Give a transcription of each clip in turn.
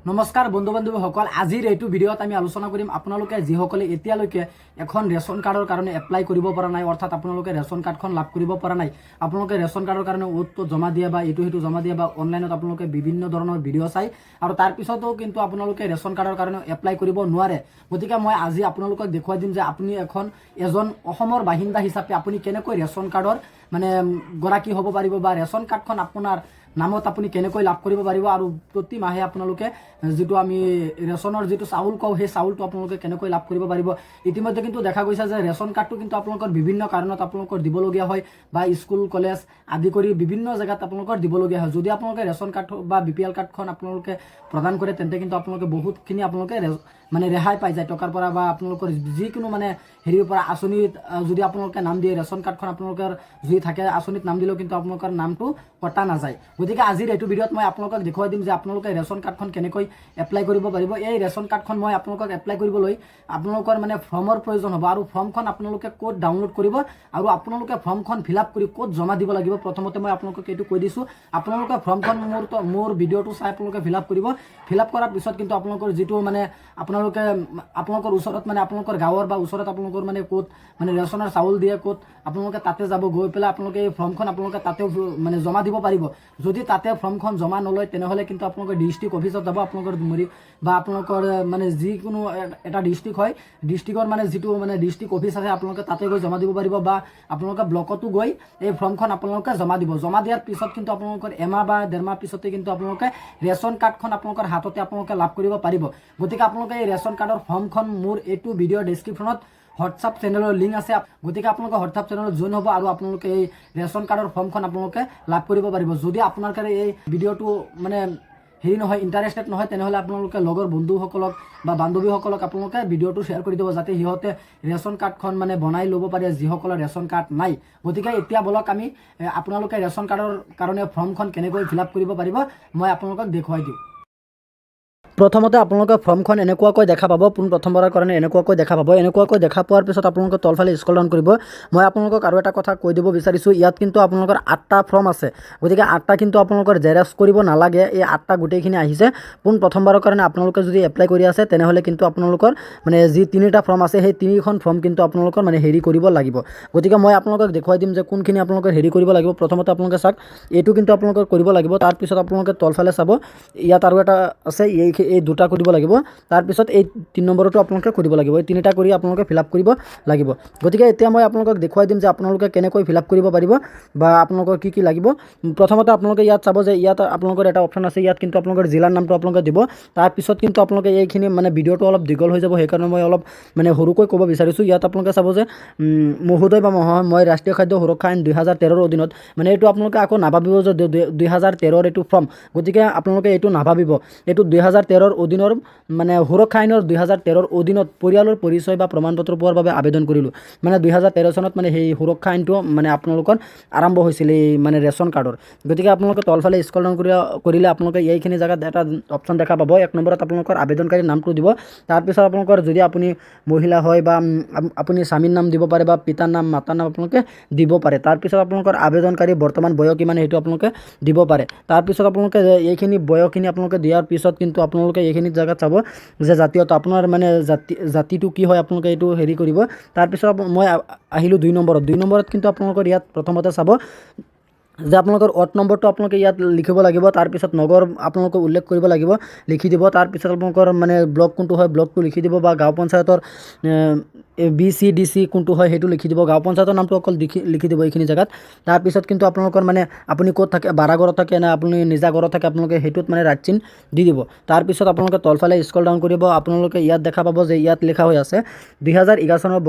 নমস্কাৰ বন্ধু বান্ধৱীসকল, আজিৰ এইটো ভিডিঅ'ত আমি আলোচনা কৰিম আপোনালোকে যিসকলে এতিয়ালৈকে এখন ৰেচন কাৰ্ডৰ কাৰণে এপ্লাই কৰিব পৰা নাই, অৰ্থাৎ আপোনালোকে ৰেচন কাৰ্ডখন লাভ কৰিব পৰা নাই। আপোনালোকে ৰেচন কাৰ্ডৰ কাৰণে অ'টো জমা দিয়ে বা এইটো সেইটো জমা দিয়ে বা অনলাইনত আপোনালোকে বিভিন্ন ধৰণৰ ভিডিঅ' চাই আৰু তাৰপিছতো কিন্তু আপোনালোকে ৰেচন কাৰ্ডৰ কাৰণে এপ্লাই কৰিব নোৱাৰে। গতিকে মই আজি আপোনালোকক দেখুৱাই দিম যে আপুনি এজন অসমৰ বাসিন্দা হিচাপে আপুনি কেনেকৈ ৰেচন কাৰ্ডৰ গৰাকী হ'ব পাৰিব বা ৰেচন কাৰ্ডখন আপোনাৰ নামত আপুনি কেনেকৈ লাভ কৰিব পাৰিব আৰু প্ৰতি মাহে আপোনালোকে যেটো আমি ৰেচনৰ যেটো চাউল কওঁ সেই চাউলটো আপোনালোকে কেনেকৈ লাভ কৰিব পাৰিব। ইতিমধ্যে কিন্তু দেখা গৈছে যে ৰেচন কাৰ্ডটো কিন্তু আপোনালোকৰ বিভিন্ন কাৰণত আপোনালোকৰ দিবলগীয়া হয় বা স্কুল কলেজ আদি কৰি বিভিন্ন জায়গাত আপোনালোকৰ দিবলগীয়া হয়। যদি আপোনালোকে ৰেচন কাৰ্ড বা BPL কাৰ্ডখন আপোনালোকে প্ৰদান কৰে তেন্তে কিন্তু আপোনালোকে বহুতখিনি আপোনালোকে ৰেহাই পাই যায় টকাৰ পৰা বা আপোনালোকৰ যিকোনো হেৰিৰ পৰা আঁচনিত যদি আপোনালোকে নাম দিয়ে, ৰেচন কাৰ্ডখন আপোনালোকৰ যদি থাকে আঁচনিত নাম দিলেও কিন্তু আপোনালোকৰ নামটো কটা নাযায়। গতিকে আজিৰ এইটো ভিডিঅ'ত মই আপোনালোকক দেখুৱাই দিম যে আপোনালোকে ৰেচন কাৰ্ডখন কেনেকৈ এপ্লাই কৰিব পাৰিব। এই ৰেচন কাৰ্ডখন মই আপোনালোকক এপ্লাই কৰিবলৈ আপোনালোকৰ ফৰ্মৰ প্ৰয়োজন হ'ব আৰু ফৰ্মখন আপোনালোকে ক'ত ডাউনলোড কৰিব আৰু আপোনালোকে ফৰ্মখন ফিল আপ কৰি ক'ত জমা দিব লাগিব। প্ৰথমতে মই আপোনালোকক এইটো কৈ দিছোঁ, আপোনালোকে ফৰ্মখন মোৰ ভিডিঅ'টো চাই আপোনালোকে ফিল আপ কৰিব। ফিল আপ কৰাৰ পিছত কিন্তু আপোনালোকৰ যিটো আপোনালোকে আপোনালোকৰ ওচৰত আপোনালোকৰ গাঁৱৰ বা ওচৰত আপোনালোকৰ ক'ত ৰেচনৰ চাউল দিয়ে ক'ত আপোনালোকে তাতে যাব, গৈ পেলাই আপোনালোকে এই ফৰ্মখন আপোনালোকে তাতে জমা দিব পাৰিব। যদি তাতে ফৰ্মখন জমা নলয় তেনেহ'লে কিন্তু আপোনালোকে ডিষ্ট্ৰিক্ট অফিচত যাব, আপোনালোকৰ ডুমুৰি বা আপোনালোকৰ যিকোনো এটা ডিষ্ট্ৰিক্ট হয়, ডিষ্ট্ৰিক্টৰ যিটো ডিষ্ট্ৰিক্ট অফিচ আছে আপোনালোকে তাতে গৈ জমা দিব পাৰিব বা আপোনালোকে ব্লকতো গৈ এই ফৰ্মখন আপোনালোকে জমা দিব। জমা দিয়াৰ পিছত কিন্তু আপোনালোকৰ এমাহ বা ডেৰমাহ পিছতে কিন্তু আপোনালোকে ৰেচন কাৰ্ডখন আপোনালোকৰ হাততে আপোনালোকে লাভ কৰিব পাৰিব। গতিকে আপোনালোকে এই ৰেচন কাৰ্ডৰ ফৰ্মখন মোৰ এইটো ভিডিঅ'ৰ ডেছক্ৰিপশ্যনত হোৱাটছআপ চেনেলৰ লিংক আছে। গতিকে আপোনালোকে হোৱাটছআপ চেনেলত জইন হ'ব আৰু আপোনালোকে এই ৰেচন কাৰ্ডৰ ফৰ্মখন আপোনালোকে লাভ কৰিব পাৰিব। যদি আপোনাৰ কাৰণে এই ভিডিঅ'টো হেৰি নহয়, ইণ্টাৰেষ্টেড নহয়, তেনেহ'লে আপোনালোকে লগৰ বন্ধুসকলক বা বান্ধৱীসকলক আপোনালোকে ভিডিঅ'টো শ্বেয়াৰ কৰি দিব যাতে সিহঁতে ৰেচন কাৰ্ডখন বনাই ল'ব পাৰে যিসকলৰ ৰেচন কাৰ্ড নাই। গতিকে এতিয়া বলক আমি আপোনালোকে ৰেচন কাৰ্ডৰ কাৰণে ফৰ্মখন কেনেকৈ ফিল আপ কৰিব পাৰিব মই আপোনালোকক দেখুৱাই দিওঁ। প্ৰথমতে আপোনালোকে ফৰ্মখন এনেকুৱাকৈ দেখা পাব, প্ৰথমবাৰৰ কাৰণে এনেকুৱাকৈ দেখা পাব। এনেকুৱাকৈ দেখা পোৱাৰ পিছত আপোনালোকে তলফালে স্ক্ৰল ডাউন কৰিব। মই আপোনালোকক আৰু এটা কথা কৈ দিব বিচাৰিছোঁ, ইয়াত কিন্তু আপোনালোকৰ 8টা ফৰ্ম আছে। গতিকে 8টা কিন্তু আপোনালোকৰ জেৰক্স কৰিব নালাগে, এই 8টা গোটেইখিনি আহিছে। প্ৰথমবাৰৰ কাৰণে আপোনালোকে যদি এপ্লাই কৰি আছে তেনেহ'লে কিন্তু আপোনালোকৰ যি 3টা ফৰ্ম আছে সেই 3খন ফৰ্ম কিন্তু আপোনালোকৰ হেৰি কৰিব লাগিব। গতিকে মই আপোনালোকক দেখুৱাই দিম যে কোনখিনি আপোনালোকৰ হেৰি কৰিব লাগিব। প্ৰথমতে আপোনালোকে চাওক, এইটো কিন্তু আপোনালোকৰ কৰিব লাগিব। তাৰপিছত আপোনালোকে তলফালে চাব, ইয়াত আৰু এটা আছে, এই 2টা কৰিব লাগিব। তাৰপিছত এই 3 নম্বৰটো আপোনালোকে কৰিব লাগিব। এই 3টা কৰি আপোনালোকে ফিল আপ কৰিব লাগিব। গতিকে এতিয়া মই আপোনালোকক দেখুৱাই দিম যে আপোনালোকে কেনেকৈ ফিল আপ কৰিব পাৰিব বা আপোনালোকৰ কি কি লাগিব। প্ৰথমতে আপোনালোকে ইয়াত চাব যে ইয়াত আপোনালোকৰ এটা অপশ্যন আছে, ইয়াত কিন্তু আপোনালোকৰ জিলাৰ নামটো আপোনালোকে দিব। তাৰপিছত কিন্তু আপোনালোকে এইখিনি ভিডিঅ'টো অলপ দীঘল হৈ যাব, সেইকাৰণে মই অলপ সৰুকৈ ক'ব বিচাৰিছোঁ। ইয়াত আপোনালোকে চাব যে মহোদয় বা মহোদয়, মই ৰাষ্ট্ৰীয় খাদ্য সুৰক্ষা আইন 2013ৰ অধীনত এইটো আপোনালোকে আকৌ নাভাবিব যে 2013ৰ এইটো ফৰ্ম। গতিকে আপোনালোকে এইটো নাভাবিব, এইটো 2013ৰ অধীনৰ সুৰক্ষা আইনৰ 2013ৰ অধীনত পৰিয়ালৰ পৰিচয় বা প্ৰমাণ পত্ৰ পোৱাৰ বাবে আবেদন কৰিলোঁ। 2013 চনত সেই সুৰক্ষা আইনটো আপোনালোকৰ আৰম্ভ হৈছিল এই ৰেচন কাৰ্ডৰ। গতিকে আপোনালোকে তলফালে স্ক্ৰল ডাউন কৰিলে আপোনালোকে এইখিনি জেগাত এটা অপশ্যন দেখা পাব। 1 নম্বৰত আপোনালোকৰ আবেদনকাৰী নামটো দিব। তাৰপিছত আপোনালোকৰ যদি আপুনি মহিলা হয় বা আপুনি স্বামীৰ নাম দিব পাৰে বা পিতাৰ নাম মাতাৰ নাম আপোনালোকে দিব পাৰে। তাৰপিছত আপোনালোকৰ আবেদনকাৰী বৰ্তমান বয়স কিমান সেইটো আপোনালোকে দিব পাৰে। তাৰপিছত আপোনালোকে এইখিনি বয়সখিনি আপোনালোকে দিয়াৰ পিছত কিন্তু আপোনালোকে এইখিনি জেগাত চাব যে জাতীয়তা, আপোনাৰ জাতিটো কি হয় আপোনালোকে এইটো হেৰি কৰিব। তাৰপিছত মই আহিলোঁ 2 নম্বৰত। 2 নম্বৰত কিন্তু আপোনালোকৰ ইয়াত প্ৰথমতে চাব যে আপোনালোকৰ ওৱাৰ্ড নম্বৰটো আপোনালোকে ইয়াত লিখিব লাগিব। তাৰপিছত নগৰ আপোনালোকে উল্লেখ কৰিব লাগিব, লিখি দিব। তাৰপিছত আপোনালোকৰ ব্লক কোনটো হয় ব্লকটো লিখি দিব বা গাঁও পঞ্চায়তৰ BCDC কোনটো হয় সেইটো লিখি দিব। গাঁও পঞ্চায়তৰ নামটো অকল লিখি দিব এইখিনি জেগাত। তাৰপিছত কিন্তু আপোনালোকৰ আপুনি ক'ত থাকে, ভাড়াঘৰত থাকে না আপুনি নিজা ঘৰত থাকে, আপোনালোকে সেইটোত ৰাইট চিন দি দিব। তাৰপিছত আপোনালোকে তলফালে স্ক্ৰল ডাউন কৰিব। আপোনালোকে ইয়াত দেখা পাব যে ইয়াত লিখা হৈ আছে 2011 চনৰ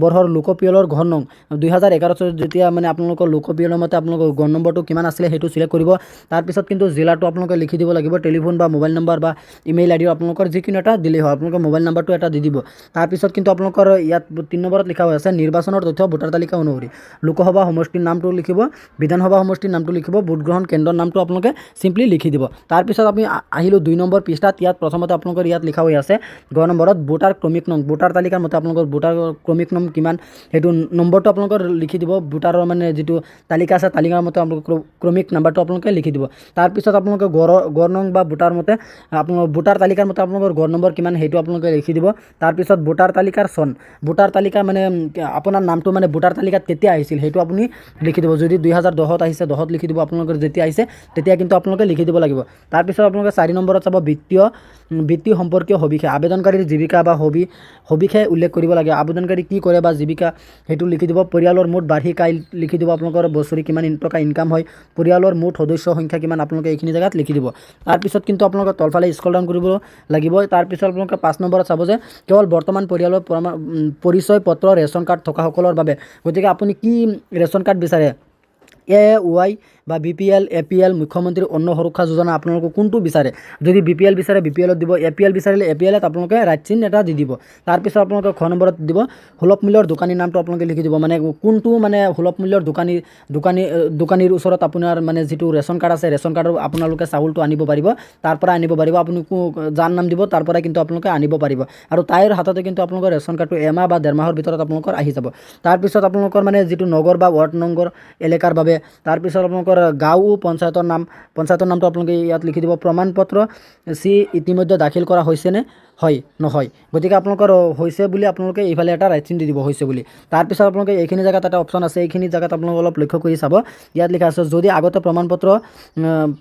বৰ্ষৰ লোকপিয়লৰ ঘৰ নং। 2011 চনত যেতিয়া আপোনালোকৰ লোকপিয়লৰ মতে আপোনালোকৰ ঘৰ নম্বৰটো কিমান আছিলে সেইটো চিলেক্ট কৰিব। তাৰপিছত কিন্তু জিলাটো আপোনালোকে লিখি দিব লাগিব। টেলিফোন বা মোবাইল নম্বৰ বা ইমেইল ID আপোনালোকৰ যিকোনো এটা দিলেই হয়, আপোনালোকৰ মোবাইল নম্বৰটো এটা দি দিব। তাৰপিছত কিন্তু আপোনালোকৰ ইয়াত 3 নম্বৰত লিখা হৈ আছে নিৰ্বাচনৰ তথ্য ভোটাৰ তালিকা অনুসৰি লোকসভা সমষ্টিৰ নামটো লিখিব, বিধানসভা সমষ্টিৰ নামটো লিখিব, ভোট গ্ৰহণ কেন্দ্ৰৰ নামটো আপোনালোকে চিম্পলি লিখি দিব। তাৰপিছত আমি আহিলোঁ 2 নম্বৰ পৃষ্ঠাত। ইয়াত প্ৰথমতে আপোনালোকৰ ইয়াত লিখা হৈ আছে গ নম্বৰত ভোটাৰ ক্ৰমিক নং, ভোটাৰ তালিকাৰ মতে আপোনালোকৰ ভোটাৰ ক্ৰমিক নং কিমান সেইটো নম্বৰটো আপোনালোকৰ লিখি দিব। ভোটাৰৰ মানে যিটো তালিকা আছে তালিকাৰ মতে আপোনালোকৰ ক্ৰমিক নাম্বাৰটো আপোনালোকে লিখি দিব। তাৰপিছত আপোনালোকে গড় নং বা ভোটাৰ মতে আপোনালোকৰ ভোটাৰ তালিকাৰ মতে আপোনালোকৰ গড় নম্বৰ কিমান সেইটো আপোনালোকে লিখি দিব। তাৰপিছত ভোটাৰ তালিকাৰ চন, ভোটাৰ তালিকা মানে আপোনাৰ নামটো মানে ভোটাৰ তালিকাত কেতিয়া আহিছিল সেইটো আপুনি লিখি দিব। যদি 2010 আহিছে 10 লিখি দিব, আপোনালোকৰ যেতিয়া আহিছে তেতিয়া কিন্তু আপোনালোকে লিখি দিব লাগিব। তাৰপিছত আপোনালোকে 4 নম্বৰত চাব বৃত্তি সম্পৰ্কীয় সবিশেষ, আবেদনকাৰীৰ জীৱিকা বা সবিশেষ উল্লেখ কৰিব লাগে। আবেদনকাৰী কি কৰে বা জীৱিকা সেইটো লিখি দিব। পৰিয়ালৰ মুঠ বাৰ্ষিক আয় লিখি দিব, আপোনালোকৰ বছৰি কিমান টকা ইনকাম হয়, পৰিয়ালৰ মুঠ সদস্য সংখ্যা কিমান আপোনালোকে এইখিনি জেগাত লিখি দিব। তাৰপিছত কিন্তু আপোনালোকে তলফালে স্ক্ৰল ডাউন কৰিব লাগিব। তাৰপিছত আপোনালোকে 5 নম্বৰত চাব যে কেৱল বৰ্তমান পৰিয়ালৰ পৰিচয় পত্ৰ ৰেচন কাৰ্ড থকাসকলৰ বাবে। গতিকে আপুনি কি ৰেচন কাৰ্ড বিচাৰে, AY বা BPL, APL, মুখ্যমন্ত্ৰী অন্ন সুৰক্ষা যোজনা আপোনালোকে কোনটো বিচাৰে। যদি BPL বিচাৰে BPLত দিব, APL বিচাৰিলে APLত আপোনালোকে ৰাইট চিন এটা দি দিব। তাৰপিছত আপোনালোকে খ নম্বৰত দিব সুলভ মূল্যৰ দোকানীৰ নামটো আপোনালোকে লিখি দিব। মানে কোনটো মানে সুলভ মূল্যৰ দোকানীৰ ওচৰত আপোনাৰ মানে যিটো ৰেচন কাৰ্ড আছে ৰেচন কাৰ্ডৰ আপোনালোকে চাউলটো আনিব পাৰিব, তাৰ পৰা আনিব পাৰিব। আপুনি যাৰ নাম দিব তাৰ পৰা কিন্তু আপোনালোকে আনিব পাৰিব, আৰু তাইৰ হাততে কিন্তু আপোনালোকৰ ৰেচন কাৰ্ডটো এমাহ বা 1.5 মাহৰ ভিতৰত আপোনালোকৰ আহি যাব। তাৰপিছত আপোনালোকৰ মানে যিটো নগৰ বা ৱাৰ্ড নম্বৰ এলেকাৰ বাবে। তাৰপিছত আপোনালোকৰ গাঁও পঞ্চায়তৰ নামটো আপোনালোকে ইয়াত লিখি দিব। প্ৰমাণপত্ৰ ইতিমধ্যে দাখিল কৰা হৈছেনে, হয় নহয়। গতিকে আপোনালোকৰ হৈছে বুলি আপোনালোকে এইফালে এটা ৰাইট চিন দি দিব, হৈছে বুলি। তাৰপিছত আপোনালোকে এইখিনি জেগাত এটা অপশ্যন আছে, এইখিনি জেগাত আপোনালোকে অলপ লক্ষ্য কৰি চাব। ইয়াত লিখা আছে যদি আগতে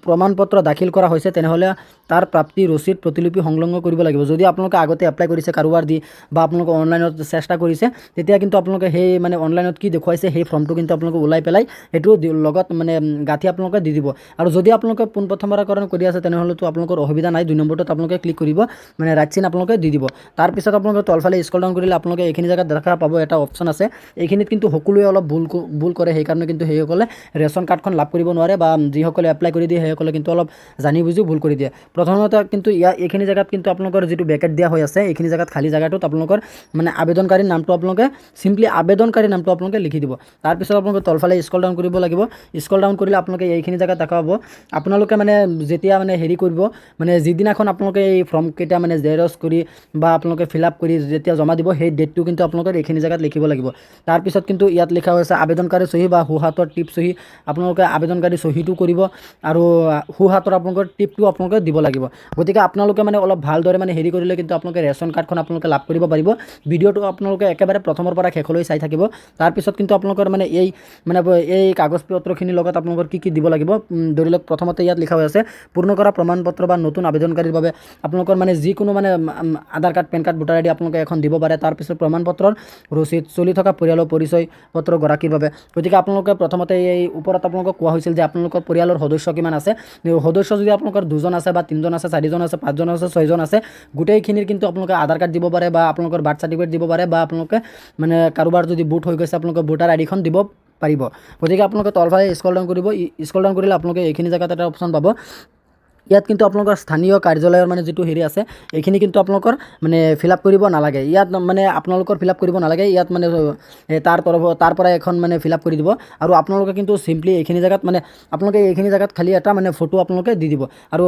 প্ৰমাণপত্ৰ দাখিল কৰা হৈছে তেনেহ'লে তাৰ প্ৰাপ্তি ৰচিদ প্ৰতিলিপি সংলগ্ন কৰিব লাগিব। যদি আপোনালোকে আগতে এপ্লাই কৰিছে কাৰোবাৰ দি বা আপোনালোকে অনলাইনত চেষ্টা কৰিছে, তেতিয়া কিন্তু আপোনালোকে সেই মানে অনলাইনত কি দেখুৱাইছে সেই ফৰ্মটো কিন্তু আপোনালোকে ওলাই পেলাই সেইটো লগত মানে গাঁঠি আপোনালোকে দি দিব। আৰু যদি আপোনালোকে পোনপ্ৰথমবাৰৰ কাৰণে কৰি আছে তেনেহ'লেতো আপোনালোকৰ অসুবিধা নাই, 2 নম্বৰটোত আপোনালোকে ক্লিক কৰিব, মানে ৰাইট চিন আপোনালোকে দি দিব। তাৰপিছত আপোনালোকে তলফালে স্ক্ৰল ডাউন কৰিলে আপোনালোকে এইখিনি জেগাত দেখা পাব এটা অপশ্যন আছে। এইখিনিত কিন্তু সকলোৱে অলপ ভুল কৰে, সেইকাৰণে কিন্তু সেইসকলে ৰেচন কাৰ্ডখন লাভ কৰিব নোৱাৰে, বা যিসকলে এপ্লাই কৰি দিয়ে সেইসকলে কিন্তু অলপ জানি বুজি ভুল কৰি দিয়ে। প্ৰথমতে কিন্তু এইখিনি জেগাত কিন্তু আপোনালোকৰ যিটো ব্ৰেকেট দিয়া হৈ আছে এইখিনি জেগাত খালী জেগাটোত আপোনালোকৰ মানে আবেদনকাৰীৰ নামটো আপোনালোকে চিম্পলি আবেদনকাৰীৰ নামটো আপোনালোকে লিখি দিব। তাৰপিছত আপোনালোকে তলফালে স্ক্ৰল ডাউন কৰিব লাগিব। স্ক্ৰল ডাউন কৰিলে আপোনালোকে এইখিনি জেগাত দেখা পাব আপোনালোকে মানে যেতিয়া মানে হেৰি কৰিব, মানে যিদিনাখন আপোনালোকে এই ফৰ্মকেইটা মানে জেৰক্স কৰি বা আপোনালোকে ফিল আপ কৰি যেতিয়া জমা দিব সেই ডেটটো কিন্তু আপোনালোকে এইখিনি জেগাত লিখিব লাগিব। তাৰপিছত কিন্তু ইয়াত লিখা হৈছে আবেদনকাৰী চহী বা সোঁহাতৰ টিপ চহী, আপোনালোকে আবেদনকাৰী চহীটো কৰিব আৰু সোঁহাতৰ আপোনালোকৰ টিপটো আপোনালোকে দিব লাগিব। গতিকে আপোনালোকে মানে অলপ ভালদৰে মানে হেৰি কৰিলে কিন্তু আপোনালোকে ৰেচন কাৰ্ডখন আপোনালোকে লাভ কৰিব পাৰিব। ভিডিঅ'টো আপোনালোকে একেবাৰে প্ৰথমৰ পৰা শেষলৈ চাই থাকিব। তাৰপিছত কিন্তু আপোনালোকৰ মানে এই কাগজ পত্ৰখিনিৰ লগত আপোনালোকৰ কি দিব লাগিব। ধৰি লওক প্ৰথমতে ইয়াত লিখা হৈ আছে পূৰ্ণ কৰা প্ৰমাণপত্ৰ বা নতুন আবেদনকাৰীৰ বাবে আপোনালোকৰ মানে যিকোনো মানে Aadhaar card, PAN card, voter ID আপোনালোকে এখন দিব পাৰে। তাৰপিছত প্ৰমাণপত্ৰৰ ৰচিদ, চলি থকা পৰিয়ালৰ পৰিচয় পত্ৰ গৰাকীৰ বাবে। গতিকে আপোনালোকে প্ৰথমতে এই ওপৰত আপোনালোকক কোৱা হৈছিল যে আপোনালোকৰ পৰিয়ালৰ সদস্য কিমান আছে। সদস্য যদি আপোনালোকৰ 2জন আছে বা 3জন আছে, 4জন আছে, 5জন আছে, 6জন আছে, গোটেইখিনিৰ কিন্তু আপোনালোকে আধাৰ কাৰ্ড দিব পাৰে বা আপোনালোকৰ বাৰ্থ চাৰ্টিফিকেট দিব পাৰে, বা আপোনালোকে মানে কাৰোবাৰ যদি বুট হৈ গৈছে আপোনালোকে ভোটাৰ আইডিখন দিব পাৰিব। গতিকে আপোনালোকে তলফালে স্ক্ৰল ডাউন কৰিব। স্ক্ৰল ডাউন কৰিলে আপোনালোকে এইখিনি জেগাত এটা অপশ্যন পাব। ইয়াত কিন্তু আপোনালোকৰ স্থানীয় কাৰ্যালয়ৰ মানে যিটো হেৰি আছে এইখিনি কিন্তু আপোনালোকৰ মানে ফিল আপ কৰিব নালাগে। ইয়াত মানে আপোনালোকৰ ফিল আপ কৰিব নালাগে, ইয়াত মানে তাৰ পৰা এখন মানে ফিল আপ কৰি দিব। আৰু আপোনালোকে কিন্তু চিম্পলি এইখিনি জেগাত মানে আপোনালোকে এইখিনি জেগাত খালি এটা মানে ফটো আপোনালোকে দি দিব। আৰু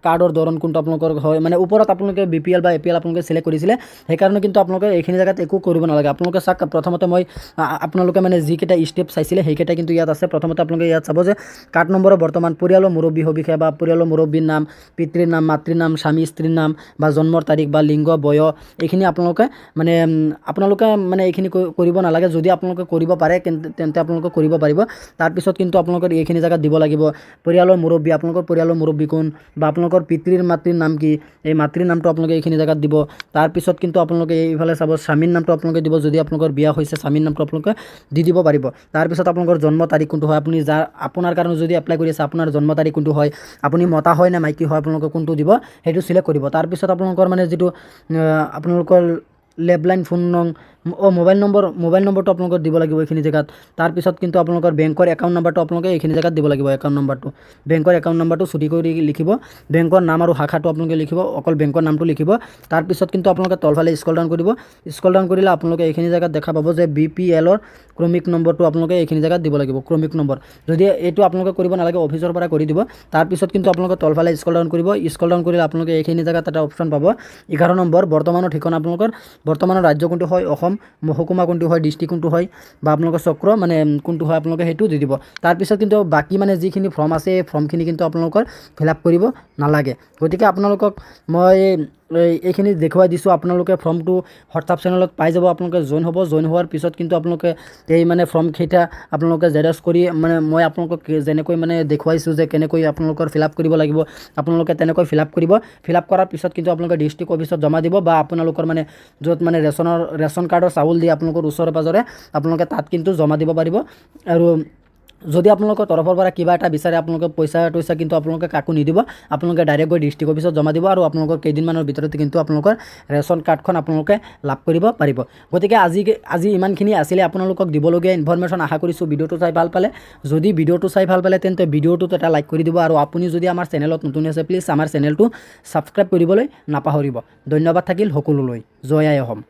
কাৰ্ডৰ ধৰণ কোনটো আপোনালোকৰ হয়, মানে ওপৰত আপোনালোকে BPL বা APL আপোনালোকে চিলেক্ট কৰিছিলে, সেইকাৰণে কিন্তু আপোনালোকে এইখিনি জেগাত একো কৰিব নালাগে। আপোনালোকে চাওক প্ৰথমতে মই আপোনালোকে মানে যিকেইটা ষ্টেপ চাইছিলে সেইকেইটা কিন্তু ইয়াত আছে। প্ৰথমতে আপোনালোকে ইয়াত চাব যে কাৰ্ড নম্বৰৰ বৰ্তমান পৰিয়ালৰ মুৰব্বী সবিশেষ বা পৰিয়ালৰ মুৰব্বীৰ নাম, পিতৃৰ নাম, মাতৃৰ নাম, স্বামী স্ত্ৰীৰ নাম বা জন্মৰ তাৰিখ বা লিংগ, বয়স, এইখিনি আপোনালোকে মানে এইখিনি কৰিব নালাগে। যদি আপোনালোকে কৰিব পাৰে তেন্তে আপোনালোকে কৰিব পাৰিব। তাৰপিছত কিন্তু আপোনালোকৰ এইখিনি জেগাত দিব লাগিব পৰিয়ালৰ মুৰব্বী, আপোনালোকৰ পৰিয়ালৰ মুৰব্বী কোন, বা আপোনালোকৰ পিতৃৰ মাতৃৰ নাম কি, এই মাতৃৰ নামটো আপোনালোকে এইখিনি জেগাত দিব। তাৰপিছত কিন্তু আপোনালোকে এইফালে চাব স্বামীৰ নামটো আপোনালোকে দিব, যদি আপোনালোকৰ বিয়া হৈছে স্বামীৰ নামটো আপোনালোকে দি দিব পাৰিব। তাৰপিছত আপোনালোকৰ জন্ম তাৰিখ কোনটো হয়, আপুনি আপোনাৰ কাৰণে যদি এপ্লাই কৰি আছে আপোনাৰ জন্ম তাৰিখ কোনটো হয়, আপুনি মতা হয় নে মাইকী হয়, আপোনালোকে কোনটো দিব সেইটো চিলেক্ট কৰিব। তাৰপিছত আপোনালোকৰ মানে যিটো আপোনালোকৰ লেণ্ডলাইন ফোন নং মোবাইল নম্বৰটো আপোনালোকৰ দিব লাগিব এইখিনি জেগাত। তাৰপিছত কিন্তু আপোনালোকৰ বেংকৰ একাউণ্ট নাম্বাৰটো আপোনালোকে এইখিনি জেগাত দিব লাগিব। একাউণ্ট নাম্বাৰটো বেংকৰ একাউণ্ট নাম্বাৰটো চুটি কৰি লিখিব, বেংকৰ নাম আৰু শাখাটো আপোনালোকে লিখিব, অকল বেংকৰ নামটো লিখিব। তাৰপিছত কিন্তু আপোনালোকে তলফালে স্ক্ৰল ডাউন কৰিব। স্ক্ৰল ডাউন কৰিলে আপোনালোকে এইখিনি জেগাত দেখা পাব যে BPLৰ ক্ৰমিক নম্বৰটো আপোনালোকে এইখিনি জেগাত দিব লাগিব, ক্ৰমিক নম্বৰ। যদি এইটো আপোনালোকে কৰিব নালাগে, অফিচৰ পৰা কৰি দিব। তাৰপিছত কিন্তু আপোনালোকে তলফালে স্ক্ৰল ডাউন কৰিব। স্ক্ৰল ডাউন কৰিলে আপোনালোকে এইখিনি জেগাত এটা অপশ্যন পাব 11 নম্বৰ, বৰ্তমানৰ ঠিকনা আপোনালোকৰ বৰ্তমানৰ ৰাজ্য কোনটো হয়, অসম, মহকুমা কোনটো হয়, ডিষ্ট্ৰিক্ট কোনটো হয়, বা আপোনালোকৰ চক্ৰ মানে কোনটো হয় আপোনালোকে সেইটো দি দিব। তাৰপিছত কিন্তু বাকী মানে যিখিনি ফৰ্ম আছে এই ফৰ্মখিনি কিন্তু আপোনালোকৰ ফিল আপ কৰিব নালাগে। গতিকে আপোনালোকক মই এইখিনি দেখুৱাই দিছোঁ। আপোনালোকে ফৰ্মটো হোৱাটছআপ চেনেলত পাই যাব। আপোনালোকে জইন হ'ব। জইন হোৱাৰ পিছত কিন্তু আপোনালোকে এই মানে ফৰ্মকেইটা আপোনালোকে জেৰক্স কৰি মানে মই আপোনালোকক যেনেকৈ মানে দেখুৱাইছোঁ যে কেনেকৈ আপোনালোকৰ ফিল আপ কৰিব লাগিব, আপোনালোকে তেনেকৈ ফিল আপ কৰিব। ফিল আপ কৰাৰ পিছত কিন্তু আপোনালোকে ডিষ্ট্ৰিক্ট অফিচত জমা দিব, বা আপোনালোকৰ মানে য'ত মানে ৰেচন কাৰ্ডৰ চাউল দিয়ে আপোনালোকৰ ওচৰে পাজৰে আপোনালোকে তাত কিন্তু জমা দিব পাৰিব। আৰু যদি আপোনালোকৰ তৰফৰ পৰা কিবা এটা বিচাৰে আপোনালোকে পইচা কিন্তু আপোনালোকে কাকো নিদিব, আপোনালোকে ডাইৰেক্ট গৈ ডিষ্ট্ৰিক্ট অফিচত জমা দিব, আৰু আপোনালোকৰ কেইদিনমানৰ ভিতৰতে কিন্তু আপোনালোকৰ ৰেচন কাৰ্ডখন আপোনালোকে লাভ কৰিব পাৰিব। গতিকে আজি ইমানখিনি আছিলে আপোনালোকক দিবলগীয়া ইনফৰমেশ্যন। আশা কৰিছোঁ ভিডিঅ'টো চাই ভাল পালে। যদি ভিডিঅ'টো চাই ভাল পালে তেন্তে ভিডিঅ'টোত এটা লাইক কৰি দিব, আৰু আপুনি যদি আমাৰ চেনেলত নতুন আছে প্লিজ আমাৰ চেনেলটো ছাবস্ক্ৰাইব কৰিবলৈ নাপাহৰিব। ধন্যবাদ থাকিল সকলোলৈ। জয় আই অসম।